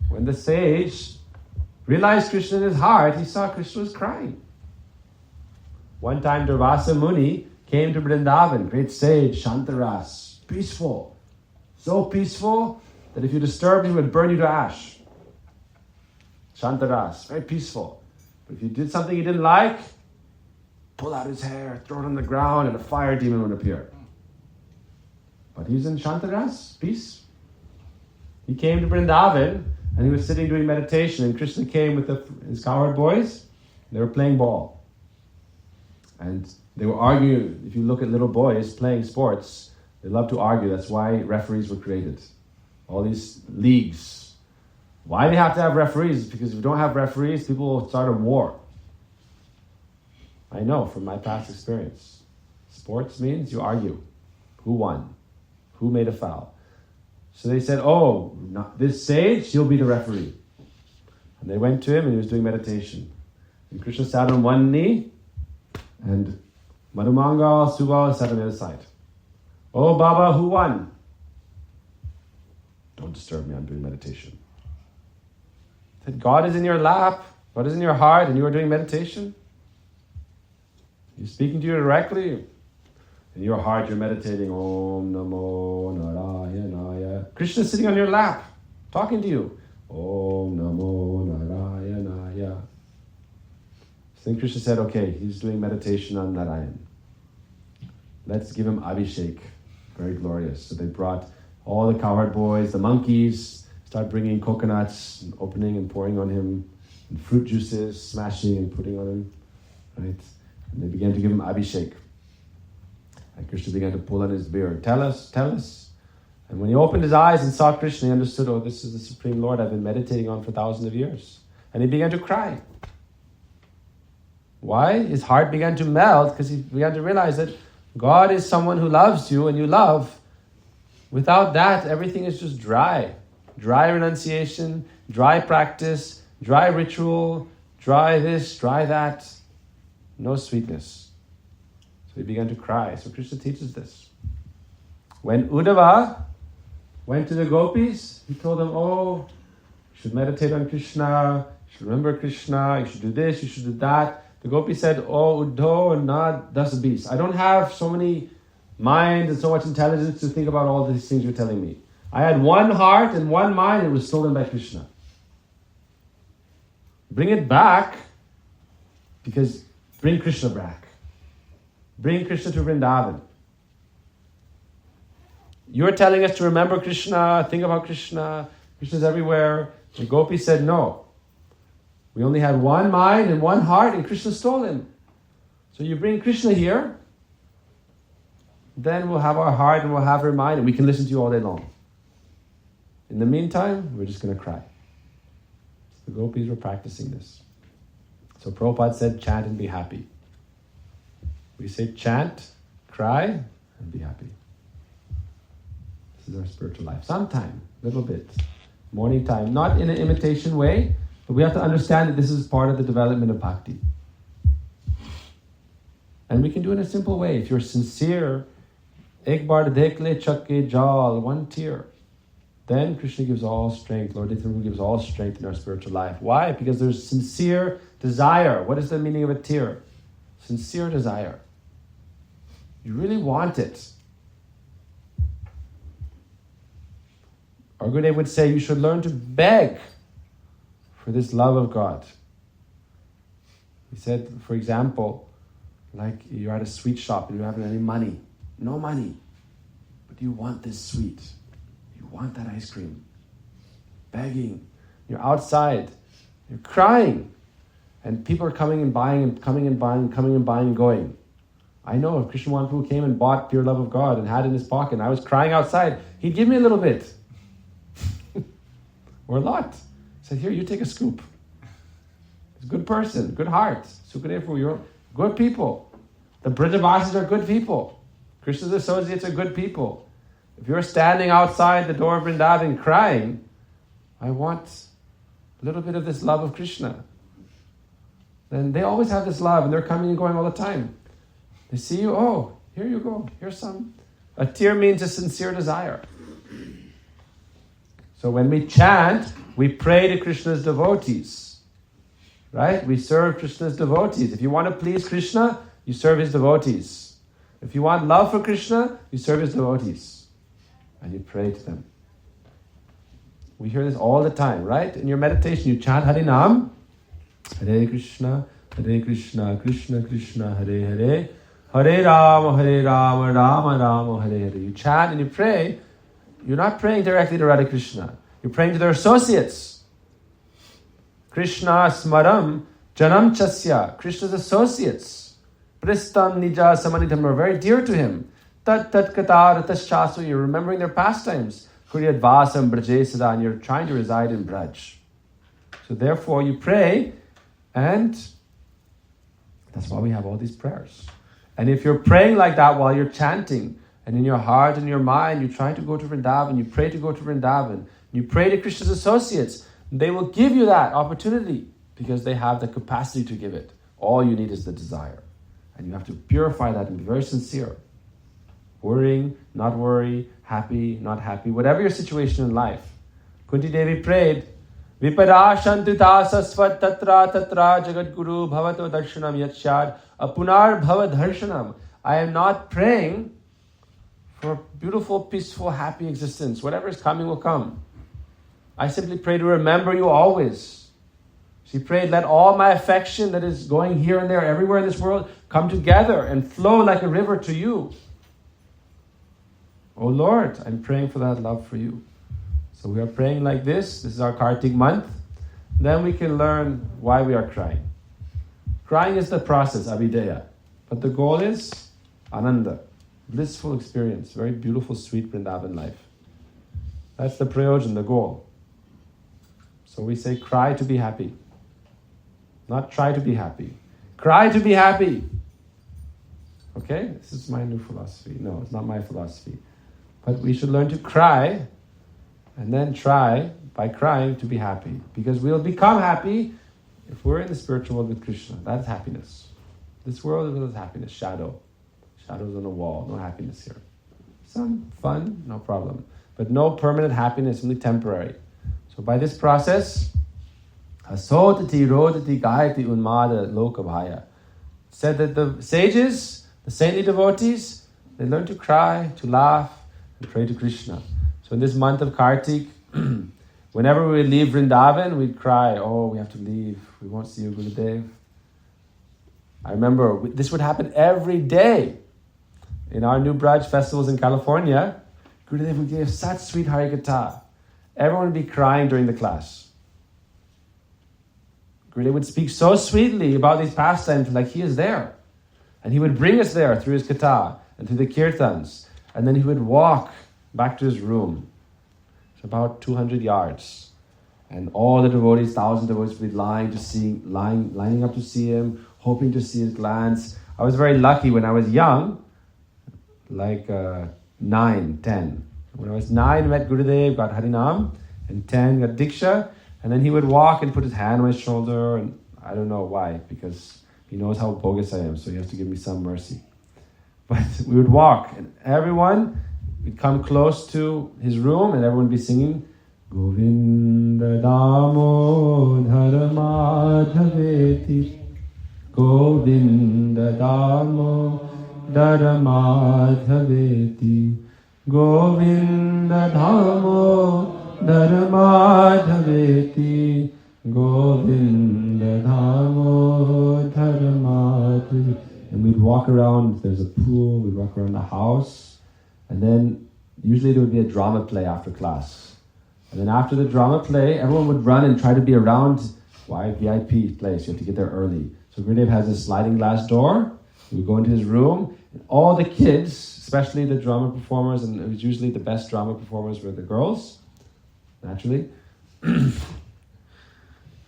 When the sage realized Krishna in his heart, he saw Krishna was crying. One time Durvasa Muni came to Vrindavan, great sage, Shantaras, peaceful. So peaceful that if you disturbed him, he would burn you to ash. Shantaras, very peaceful. But if you did something he didn't like, pull out his hair, throw it on the ground, and a fire demon would appear. But he was in Shantaras, peace. He came to Vrindavan and he was sitting doing meditation, and Krishna came with his cowherd boys. They were playing ball. And they were arguing. If you look at little boys playing sports, they love to argue. That's why referees were created. All these leagues. Why do they have to have referees? Because if you don't have referees, people will start a war. I know from my past experience. Sports means you argue. Who won? Who made a foul? So they said, this sage, you'll be the referee. And they went to him and he was doing meditation. And Krishna sat on one knee and Madhumangal, Subal sat on the other side. Oh, Baba, who won? Don't disturb me, I'm doing meditation. He said, God is in your lap, God is in your heart, and you are doing meditation? He's speaking to you directly. In your heart, you're meditating, Om Namo Narayanaya. Krishna is sitting on your lap, talking to you. Om Namo Narayanaya. So then Krishna said, okay, he's doing meditation on Narayan. Let's give him Abhishek. Very glorious. So they brought all the cowherd boys, the monkeys, start bringing coconuts, and opening and pouring on him, and fruit juices, smashing and putting on him. Right? And they began to give him Abhishek. And Krishna began to pull on his beard. Tell us. And when he opened his eyes and saw Krishna, he understood, this is the Supreme Lord I've been meditating on for thousands of years. And he began to cry. Why? His heart began to melt because he began to realize that God is someone who loves you and you love. Without that, everything is just dry. Dry renunciation, dry practice, dry ritual, dry this, dry that. No sweetness. So he began to cry. So Krishna teaches this. When Uddhava went to the gopis, he told them, you should meditate on Krishna, you should remember Krishna, you should do this, you should do that. The gopi said, Uddho nad 10 bees. I don't have so many minds and so much intelligence to think about all these things you're telling me. I had one heart and one mind, and it was stolen by Krishna. Bring it back, because bring Krishna back. Bring Krishna to Vrindavan. You're telling us to remember Krishna, think about Krishna. Krishna's everywhere. The gopi said, no. We only had one mind and one heart, and Krishna stole him. So you bring Krishna here, then we'll have our heart and we'll have our mind, and we can listen to you all day long. In the meantime, we're just going to cry. The gopis were practicing this. So Prabhupada said, chant and be happy. We say chant, cry, and be happy. This is our spiritual life. Sometime, little bit. Morning time. Not in an imitation way, but we have to understand that this is part of the development of bhakti. And we can do it in a simple way. If you're sincere, ek bar dekhle chakke jal, one tear. Then Krishna gives all strength. Lord Nityananda gives all strength in our spiritual life. Why? Because there's sincere desire. What is the meaning of a tear? Sincere desire. You really want it. Our Gurudev would say you should learn to beg for this love of God. He said, for example, like you're at a sweet shop and you don't have any money. No money. But you want this sweet. You want that ice cream. Begging. You're outside. You're crying. And people are coming and buying and coming and buying, coming and buying and going. I know if Krishna Mahaprabhu came and bought pure love of God and had it in his pocket and I was crying outside, he'd give me a little bit. Or a lot. He said, here, you take a scoop. He's a good person, good heart. Sukadev, you're good people. The Brajavasis are good people. Krishna's associates are good people. If you're standing outside the door of Vrindavan crying, I want a little bit of this love of Krishna. Then they always have this love and they're coming and going all the time. They see you, here you go, here's some. A tear means a sincere desire. So when we chant, we pray to Krishna's devotees. Right? We serve Krishna's devotees. If you want to please Krishna, you serve his devotees. If you want love for Krishna, you serve his devotees. And you pray to them. We hear this all the time, right? In your meditation, you chant Harinam. Hare Krishna, Krishna Krishna, Hare Hare. Hare Rama, Rama Rama, Hare Hare. You chant and you pray. You're not praying directly to Radha Krishna. You're praying to their associates. Krishna Smaram Janam Chasya. Krishna's associates. Pristam Nija Samanitam are very dear to him. Tat Tat Katar Taschasu. You're remembering their pastimes. Kuryat Vasam Braje Sada. And you're trying to reside in Braj. So therefore you pray, and that's why we have all these prayers. And if you're praying like that while you're chanting, and in your heart and your mind, you try to go to Vrindavan, you pray to go to Vrindavan, you pray to Krishna's associates, they will give you that opportunity because they have the capacity to give it. All you need is the desire. And you have to purify that and be very sincere. Worrying, not worry, happy, not happy, whatever your situation in life. Kunti Devi prayed, Viparashantuta sasvat tatra tatra jagat guru bhavato darshanam yatshad apunar bhava darshanam. I am not praying for a beautiful, peaceful, happy existence. Whatever is coming will come. I simply pray to remember you always. She prayed, let all my affection that is going here and there, everywhere in this world, come together and flow like a river to you. Oh Lord, I'm praying for that love for you. So we are praying like this. This is our Kartik month. Then we can learn why we are crying. Crying is the process, avideya. But the goal is ananda, blissful experience, very beautiful, sweet Vrindavan life. That's the prayojan, the goal. So we say cry to be happy. Not try to be happy. Cry to be happy. Okay? This is my new philosophy. No, it's not my philosophy. But we should learn to cry and then try, by crying, to be happy. Because we'll become happy if we're in the spiritual world with Krishna. That's happiness. This world is happiness, shadow. Shadows on the wall, no happiness here. Some fun, no problem. But no permanent happiness, only temporary. So by this process, Hasotati rodati gayati unmada lokabhaya. Said that the sages, the saintly devotees, they learn to cry, to laugh, and pray to Krishna. So in this month of Kartik, whenever we leave Vrindavan, we'd cry, oh, we have to leave. We won't see you, Gurudev. I remember this would happen every day. In our New Braj festivals in California, Gurudev would give such sweet Harikatha. Everyone would be crying during the class. Gurudev would speak so sweetly about these pastimes, like he is there. And he would bring us there through his katha and through the kirtans. And then he would walk back to his room. It's about 200 yards. And all the devotees, thousands of devotees would be lining up to see him, hoping to see his glance. I was very lucky when I was young, like 9, 10. When I was 9, I met Gurudev, got Harinam, and 10, got Diksha. And then he would walk and put his hand on my shoulder, and I don't know why, because he knows how bogus I am, so he has to give me some mercy. But we would walk, and everyone would come close to his room, and everyone would be singing, Govinda Damodhara Madhaveti, Govinda Damodhara Madhaveti, Govinda Damodhara Madhaveti, Govinda Damodhara Madhaveti. And we'd walk around, there's a pool, we'd walk around the house, and then usually there would be a drama play after class. And then after the drama play, everyone would run and try to be around VIP place. You have to get there early. So Gurudev has a sliding glass door. We would go into his room, and all the kids, especially the drama performers, and it was usually the best drama performers were the girls, naturally.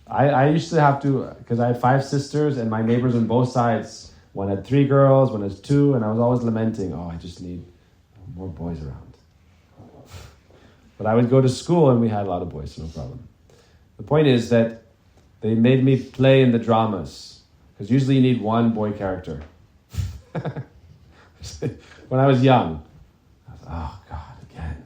I used to have to, because I had 5 sisters, and my neighbors on both sides, one had 3 girls, one has 2, and I was always lamenting, I just need more boys around. But I would go to school and we had a lot of boys, so no problem. The point is that they made me play in the dramas, because usually you need one boy character. When I was young, I was, oh God, again.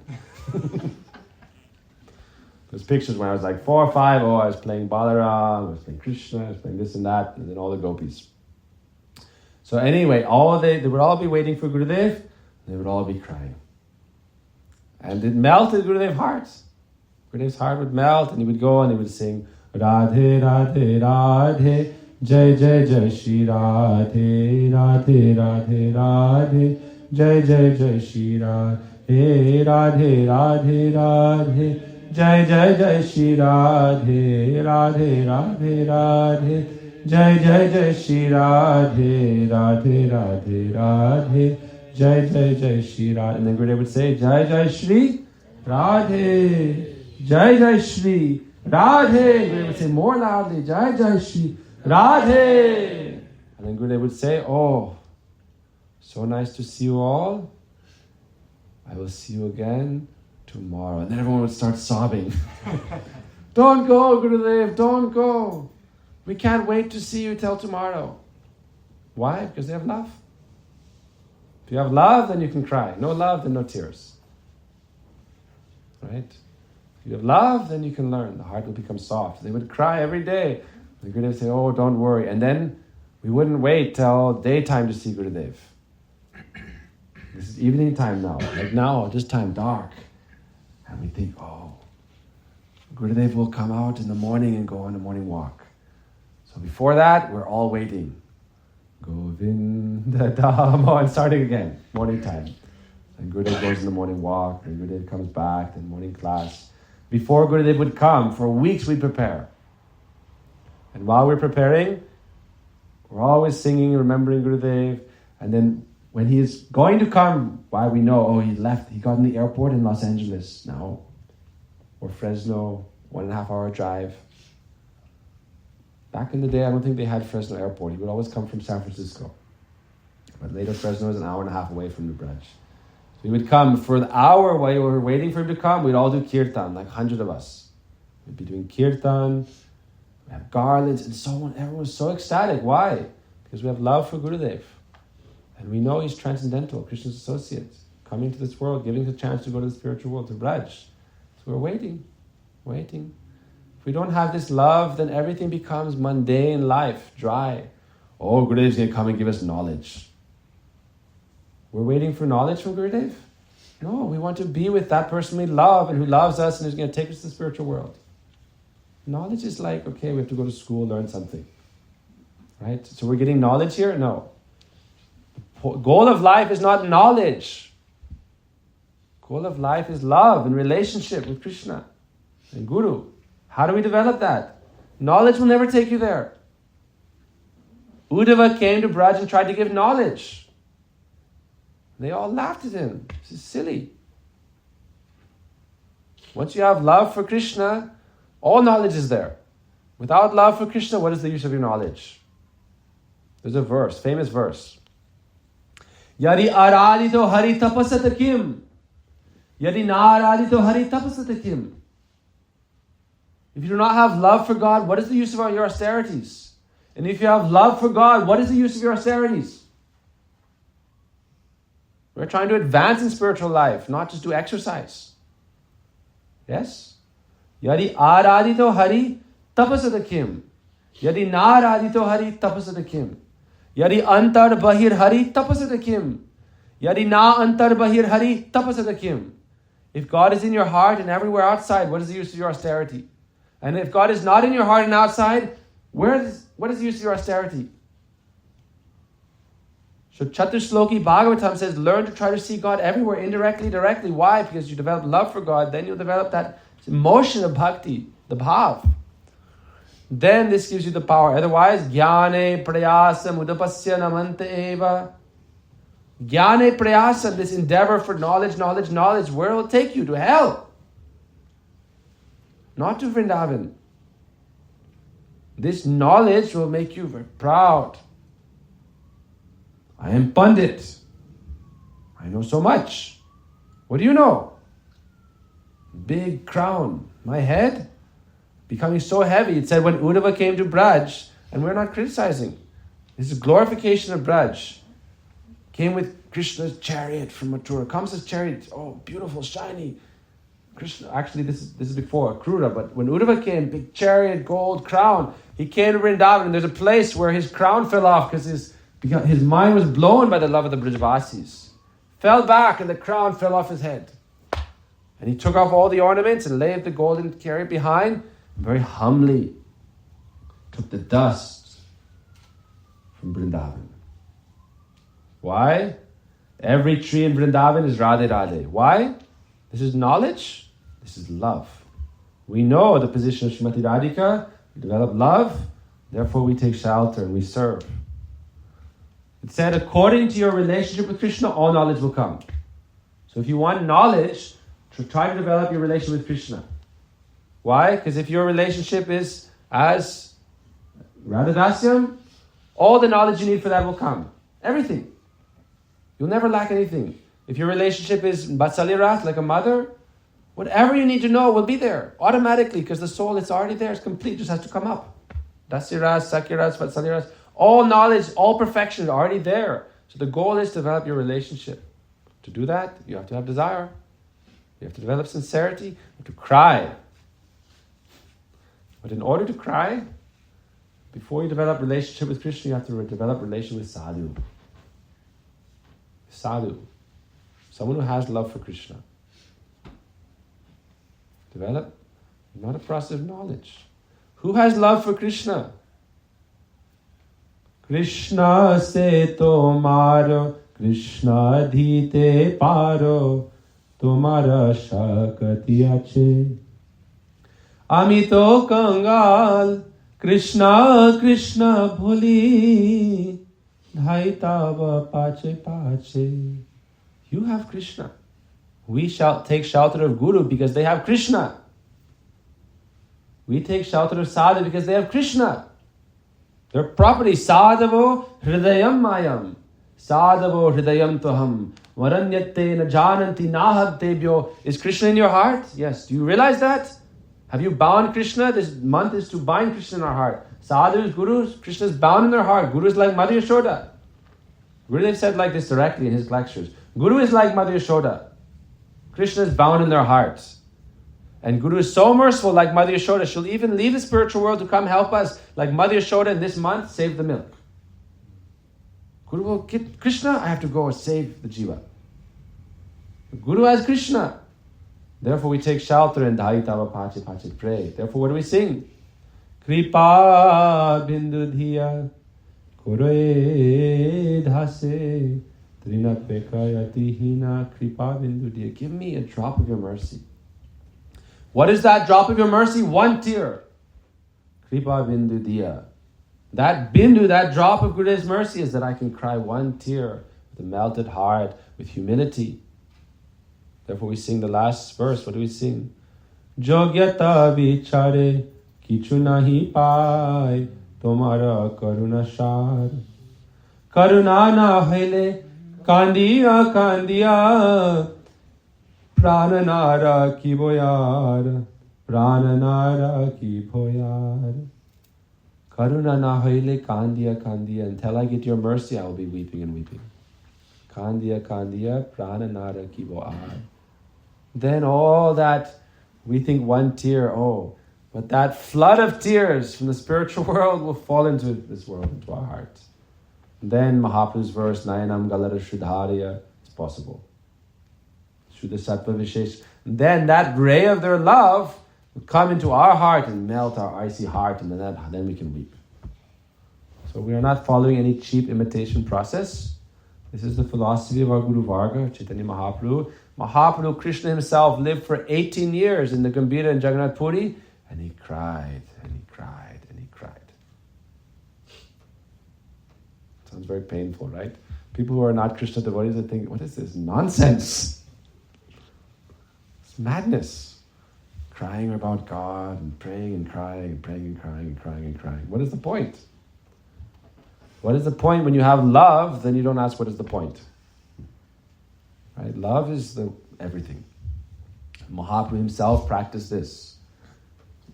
There's pictures when I was like 4 or 5, I was playing Balaram, I was playing Krishna, I was playing this and that, and then all the gopis. So anyway, they would all be waiting for Gurudev, they would all be crying. And it melted Gurudev's heart. Gurudev's heart would melt, and he would go and he would sing, Radhe Radhe Radhe Jai Jai Jai Shri Radhe, Radhe Radhe Radhe, Jai Jai Jai Shri Radhe, Radhe Radhe Radhe, Jai Jai Jai Shri Radhe, Radhe Radhe Radhe, Jai Jai Jai Shri Radhe, Radhe Radhe Radhe, Jai Jai Jai Shri Radhe. And then Gurudev would say, Jai Jai Shri Radhe, Jai Jai Shri Radhe. Gurudev would say more loudly, Jai Jai Shri Radhe. And then Gurudev would say, oh, so nice to see you all. I will see you again tomorrow. And then everyone would start sobbing. Don't go, Gurudev, don't go. We can't wait to see you till tomorrow. Why? Because they have love. If you have love, then you can cry. No love, then no tears. Right? If you have love, then you can learn. The heart will become soft. They would cry every day. The Gurudev would say, oh, don't worry. And then we wouldn't wait till daytime to see Gurudev. This is evening time now. Like now, this time, dark. And we think, oh, Gurudev will come out in the morning and go on a morning walk. So before that, we're all waiting. Govinda Dhammo, and starting again, morning time. And Gurudev goes in the morning walk, and Gurudev comes back, then morning class. Before Gurudev would come, for weeks we'd prepare. And while we're preparing, we're always singing, remembering Gurudev. And then when he is going to come, why we know, oh, he left, he got in the airport in Los Angeles now, or Fresno, 1.5 hour drive. Back in the day, I don't think they had Fresno Airport. He would always come from San Francisco. But later, Fresno is 1.5 hours away from the Braj. So he would come for the hour while we were waiting for him to come. We'd all do kirtan, like 100 of us. We'd be doing kirtan, we have garlands, and so on. Everyone was so ecstatic. Why? Because we have love for Gurudev. And we know he's transcendental, Krishna's associate, coming to this world, giving us a chance to go to the spiritual world, to Braj. So we're waiting. If we don't have this love, then everything becomes mundane life, dry. Oh, Gurudev's going to come and give us knowledge. We're waiting for knowledge from Gurudev? No, we want to be with that person we love and who loves us and is going to take us to the spiritual world. Knowledge is like, okay, we have to go to school, learn something. Right? So we're getting knowledge here? No. The goal of life is not knowledge. Goal of life is love and relationship with Krishna and Guru. How do we develop that? Knowledge will never take you there. Uddhava came to Braj and tried to give knowledge. They all laughed at him. This is silly. Once you have love for Krishna, all knowledge is there. Without love for Krishna, what is the use of your knowledge? There's a verse, famous verse. Yadi aradito hari tapasata kim. Yadi na aradito hari tapasata kim. If you do not have love for God, what is the use of your austerities? And if you have love for God, what is the use of your austerities? We're trying to advance in spiritual life, not just do exercise. Yes? Yadi aradito hari tapasata kim. Yadi na aradito hari tapasata kim. Yadi antar bahir hari tapasata kim. Yadi na antar bahir hari tapasata kim. If God is in your heart and everywhere outside, what is the use of your austerity? And if God is not in your heart and outside, what is the use of your austerity? So Chatusloki Bhagavatam says, learn to try to see God everywhere, indirectly, directly. Why? Because you develop love for God, then you'll develop that emotion of bhakti, the bhav. Then this gives you the power. Otherwise, jnane prayasam udapasya namanta eva. Jnane prayasam, this endeavor for knowledge, where will it take you? To hell. Not to Vrindavan. This knowledge will make you very proud. I am Pandit. I know so much. What do you know? Big crown. My head becoming so heavy. It said when Uddhava came to Braj, and we're not criticizing. This is glorification of Braj. Came with Krishna's chariot from Mathura. Kamsa's chariot. Oh, beautiful, shiny. Krishna, actually this is before Krura, but when Uddhava came, big chariot, gold crown, he came to Vrindavan, and there's a place where his crown fell off because his mind was blown by the love of the Brajavasis. Fell back and the crown fell off his head. And he took off all the ornaments and laid the golden chariot behind, very humbly took the dust from Vrindavan. Why? Every tree in Vrindavan is Radhe Radhe. Why? This is knowledge. This is love. We know the position of Srimati Radhika. We develop love. Therefore we take shelter and we serve. It said, according to your relationship with Krishna, all knowledge will come. So if you want knowledge, try to develop your relationship with Krishna. Why? Because if your relationship is as Radhadasyam, all the knowledge you need for that will come. Everything. You'll never lack anything. If your relationship is Vatsalya, like a mother, whatever you need to know will be there automatically, because the soul, it's already there, it's complete, it just has to come up. Dasya, Sakya, Vatsalya, all knowledge, all perfection is already there. So the goal is to develop your relationship. To do that, you have to have desire. You have to develop sincerity. You have to cry. But in order to cry, before you develop relationship with Krishna, you have to develop relationship with sadhu. Sadhu. Someone who has love for Krishna. Develop, not a process of knowledge. Who has love for Krishna? Krishna se tomaro, Krishna dhite paro, tomara shakati ache. Amito kangal, Krishna Krishna bholi, dhaitava pache pache. You have Krishna. We shall take shelter of Guru because they have Krishna. We take shelter of Sadhu because they have Krishna. Their property, Sadhavo Hridayam Mayam. Sadhavo Hridayam Toham. Varanyate na jananti nahagtebhyo. Is Krishna in your heart? Yes. Do you realize that? Have you bound Krishna? This month is to bind Krishna in our heart. Sadhus, Gurus, Krishna is bound in their heart. Guru is like Mother Yashoda. Gurudev said like this directly in his lectures. Guru is like Mother Yashoda. Krishna is bound in their hearts. And Guru is so merciful like Mother Yashoda. She'll even leave the spiritual world to come help us like Mother Yashoda in this month, save the milk. Guru will get Krishna, I have to go save the jiva. The Guru has Krishna. Therefore we take shelter in Dhaitava Pache Pache, pray. Therefore what do we sing? Kripa bindu dhiya koroe dhase trina pekayati hina kripa bindu dhiya. Give me a drop of your mercy. What is that drop of your mercy? One tear. Kripa bindu dhiya. That bindu, that drop of Gurudev's mercy is that I can cry one tear with a melted heart, with humility. Therefore we sing the last verse. What do we sing? Jogyata vichare kichu nahi pai tomara karuna shar. Karuna na hele kandiya kandiya prananara ki boyar. Prananara ki boyar. Karuna na hele kandiya kandiya. Until I get your mercy, I will be weeping and weeping. Kandiya kandiya prananara ki boyar. Then all that, we think one tear, but that flood of tears from the spiritual world will fall into this world, into our hearts. Then Mahaprabhu's verse, Nayanam Galara Shrudharya, it's possible. Shuddha Sattva Vishesh. Then that ray of their love will come into our heart and melt our icy heart, and then we can weep. So we are not following any cheap imitation process. This is the philosophy of our Guru Varga, Chaitanya Mahaprabhu. Mahaprabhu, Krishna himself, lived for 18 years in the Gambhira and Jagannath Puri, and he cried, and he cried, and he cried. Sounds very painful, right? People who are not Krishna devotees, they think, what is this nonsense? It's madness. Crying about God, and praying and crying, and praying and crying, and crying and crying. What is the point? What is the point? When you have love, then you don't ask what is the point. Right? Love is everything. Mahaprabhu himself practiced this.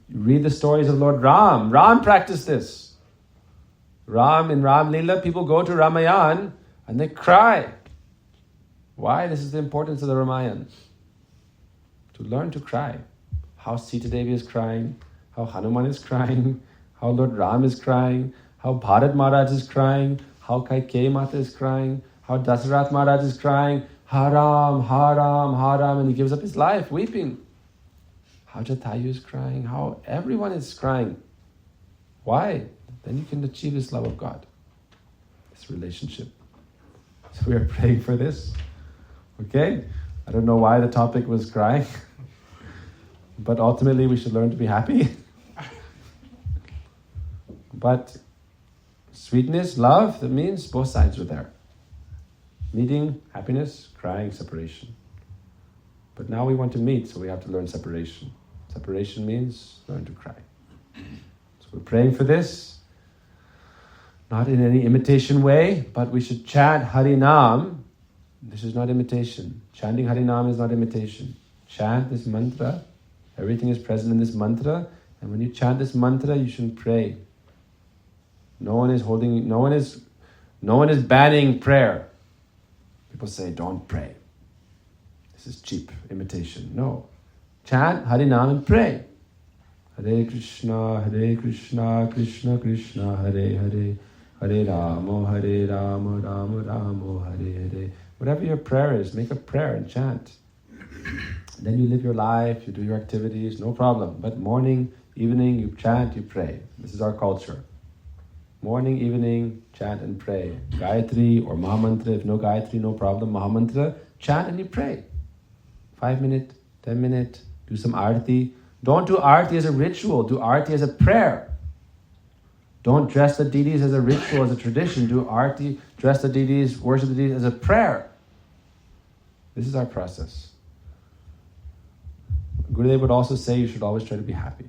You read the stories of Lord Ram. Ram practiced this. Ram in Ram Leela, people go to Ramayan and they cry. Why? This is the importance of the Ramayan. To learn to cry. How Sita Devi is crying, how Hanuman is crying, how Lord Ram is crying, how Bharat Maharaj is crying, how Kaikeyi Mata is crying, how Dasarath Maharaj is crying, Haram, Haram, Haram, and he gives up his life weeping. How Jatayu is crying, how everyone is crying. Why? Then you can achieve this love of God. this relationship. So we are praying for this. Okay? I don't know why the topic was crying. But ultimately we should learn to be happy. But sweetness, love, that means both sides are there. Meeting, happiness, crying, separation. But now we want to meet, so we have to learn separation. Separation means learn to cry. So we're praying for this. Not in any imitation way, but we should chant Harinam. This is not imitation. Chanting Harinam is not imitation. Chant this mantra. Everything is present in this mantra. And when you chant this mantra, you shouldn't pray. No one is banning prayer. People say, don't pray. This is cheap imitation. No. Chant Harinam and pray. Hare Krishna, Krishna Krishna, Hare Hare, Hare Rama, Rama Rama, Hare Hare. Whatever your prayer is, make a prayer and chant. Then you live your life, you do your activities, no problem. But morning, evening, you chant, you pray. This is our culture. Morning, evening, chant and pray. Gayatri or Mahamantra. If no Gayatri, no problem. Mahamantra, chant and you pray. 5 minutes, 10 minutes, do some arati. Don't do arati as a ritual, do arati as a prayer. Don't dress the deities as a ritual, as a tradition. Do arati, dress the deities, worship the deities as a prayer. This is our process. Gurudev would also say you should always try to be happy.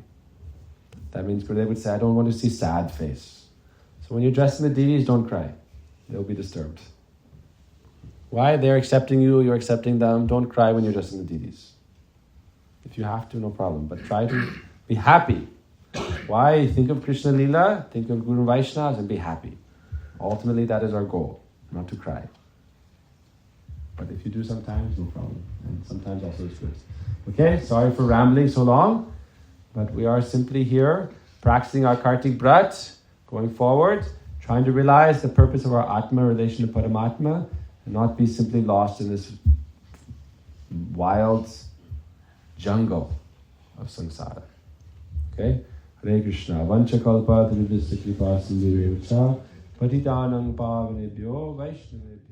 That means Gurudev would say, I don't want to see sad face. So when you're dressing the deities, don't cry. They'll be disturbed. Why? They're accepting you, you're accepting them. Don't cry when you're dressing the deities. If you have to, no problem. But try to be happy. Why? Think of Krishna Lila, think of Guru Vaishnavas and be happy. Ultimately, that is our goal, not to cry. But if you do sometimes, no problem. And sometimes also it's good. Okay, sorry for rambling so long. But we are simply here, practicing our Kartik Brat, going forward, trying to realize the purpose of our Atma, relation to Paramatma, and not be simply lost in this wild jungle of samsara. Okay? Hare Krishna. Vanchakalpa, Trivisa Kripa, Sindhirevcha, Patitanang Pavanebhyo, Vaishnavebhyo.